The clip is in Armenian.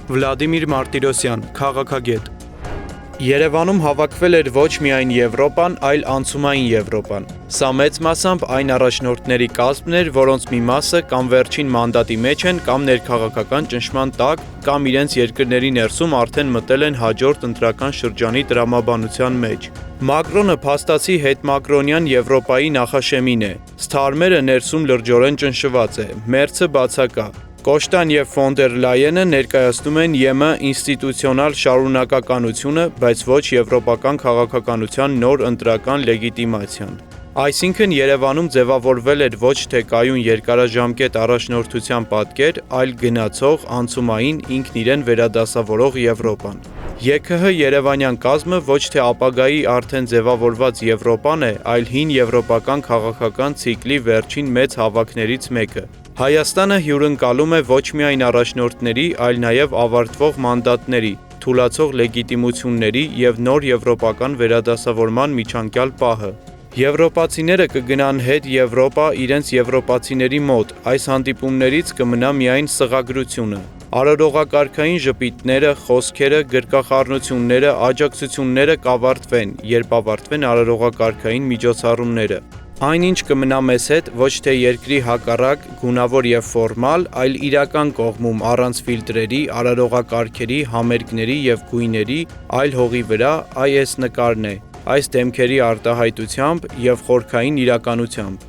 Վլադիմիր Մարտիրոսյան, քաղաքագետ։ Երևանում հավաքվել էր ոչ միայն Եվրոպան, այլ անցումային Եվրոպան։ Սա մեծ մասամբ այն առաջնորդների կազմն էր, որոնց մի մասը կամ վերջին մանդատի մեջ են, կամ ներքաղաքական ճնշման տակ, կամ իրենց երկրների ներսում արդեն մտել են հաջորդ ընտրական շրջանի տրամաբանության մեջ։ Մակրոնը փաստացի հետմակրոնյան Եվրոպայի նախաշեմին է։ Սթարմերը ներսում լրջորեն ճնշված է, Մերցը բացակա։ Կոշտան և ֆոն դեր Լայենը ներկայացնում են ԵՄ ինստիտուցիոնալ շարունակականությունը, բայց ոչ եվրոպական քաղաքականության նոր ընտրական լեգիտիմացիան։ Այսինքն Երևանում ձևավորվել էր ոչ թե կայուն երկարաժամկետ առաջնորդության պատկեր, այլ գնացող, անցումային, ինքն իրեն վերադասավորող Եվրոպան։ ԵՔՀ երևանյան կազմը ոչ թե ապագայի արդեն ձևավորված Եվրոպան է, այլ հին եվրոպական քաղաքական ցիկլի վերջին մեծ հավաքներից մեկը։ Հայաստանը հյուրընկալում է ոչ միայն առաջնորդների, այլ նաև ավարտվող մանդատների, թուլացող լեգիտիմությունների և նոր եվրոպական վերադասավորման միջանկյալ պահը։ Եվրոպացիները կգնան հետ Եվրոպա իրենց եվրոպացիների մոտ, այս հանդիպումներից կմնա միայն սղագրությունը։ Արարողակարգային ժպիտները, խոսքերը, գրկախառնությունները, աջակցությունները կավարտվեն, երբ ավարտվեն արարողակարգային միջոցառումները։ Այնինչ կմնա մեզ հետ ոչ թե երկրի հակառակ, գունավոր և ֆորմալ, այլ իրական կողմում առանց ֆիլտրերի, արարողակարգերի, համերգների և գույների, այլ հողի վրա, այս նկարն է, այս դեմքերի արտահայտությամբ և խորքային իրականությամբ։